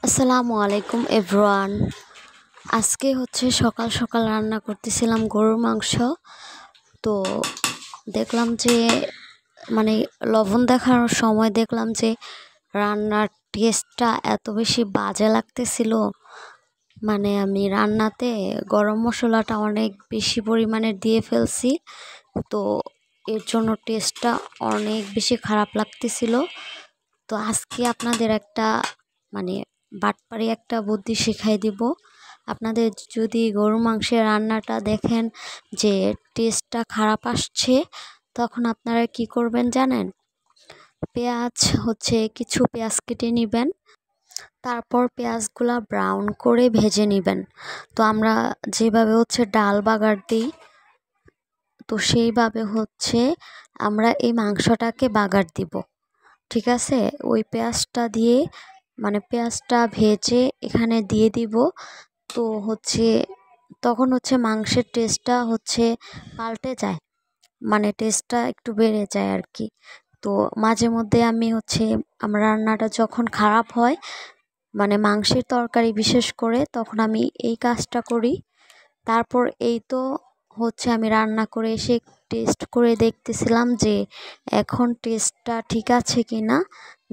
আসসালামু আলাইকুম এভরিওয়ান। আজকে সকাল সকাল রান্না করতেছিলাম গরুর মাংস। তো দেখলাম যে লবণ দেখার সময় দেখলাম যে রান্নার টেস্টটা এত বেশি বাজে লাগতেছিল। আমি রান্নাতে গরম মশলাটা অনেক বেশি পরিমাণে দিয়ে ফেলছি। তো এর জন্য টেস্টটা অনেক বেশি খারাপ লাগতেছিল। তো আজকে আপনাদের একটা মানে বাটপারি একটা বুদ্ধি শিখাই দিব। আপনাদের যদি গরুর মাংসের রান্নাটা দেখেন যে টেস্টটা খারাপ আসছে, তখন আপনারা কি করবেন জানেন? কিছু পেঁয়াজ কেটে নেবেন। তারপর পেঁয়াজগুলা ব্রাউন করে ভেজে নেবেন। তো আমরা যেভাবে ডাল বাগার দিই, তো সেইভাবে আমরা এই মাংসটাকে বাগার দিব। ঠিক আছে, ওই পেঁয়াজটা দিয়ে পেঁয়াজটা ভেজে এখানে দিয়ে দিব। তো তখন মাংসের টেস্টটা পাল্টে যায়, টেস্টটা একটু বেড়ে যায় আর কি। তো মাঝে মধ্যে আমি আমার রান্নাটা যখন খারাপ হয়, মাংসের তরকারি বিশেষ করে, তখন আমি এই কাজটা করি। তারপর আমি রান্না করে এসে টেস্ট করে দেখতেছিলাম যে এখন টেস্টটা ঠিক আছে কি না।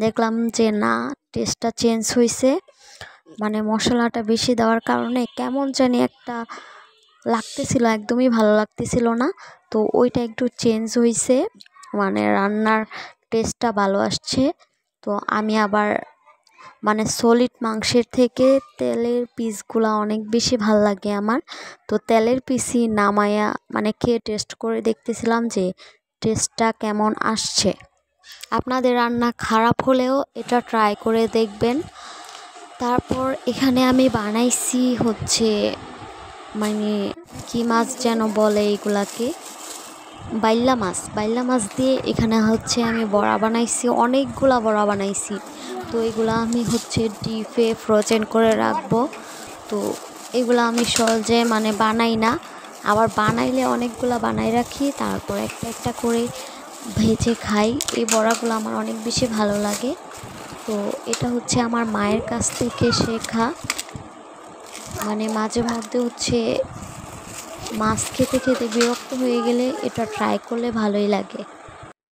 দেখলাম যে না, টেস্টটা চেঞ্জ হয়েছে। মশলাটা বেশি দেওয়ার কারণে কেমন জানি একটা লাগতেছিল, একদমই ভালো লাগতেছিল না। তো ওইটা একটু চেঞ্জ হয়েছে, রান্নার টেস্টটা ভালো আসছে। তো আমি আবার সলিড মাংসের থেকে তেলের পিসগুলা অনেক বেশি ভাল লাগে আমার। তো তেলের পিসই নামায়া খেয়ে টেস্ট করে দেখতেছিলাম যে টেস্টটা কেমন আসছে। আপনাদের রান্না খারাপ হলেও এটা ট্রাই করে দেখবেন। তারপর এখানে আমি বানাইছি কি মাছ যেন বলে এগুলাকে, বাইল্লা মাছ দিয়ে এখানে আমি বড়া বানাইছি, অনেকগুলা বড়া বানাইছি। তো এগুলো আমি ডিপে ফ্রোজেন করে রাখবো। তো এগুলো আমি সহজে বানাই না, আবার বানাইলে অনেকগুলা বানাই রাখি, তারপর একটা একটা করে ভেজে খাই। এই বড়াগুলো আমার অনেক বেশি ভালো লাগে। তো এটা আমার মায়ের কাছ থেকে শেখা। মাঝে মধ্যে মাছ খেতে খেতে বিরক্ত হয়ে গেলে এটা ট্রাই করলে ভালোই লাগে।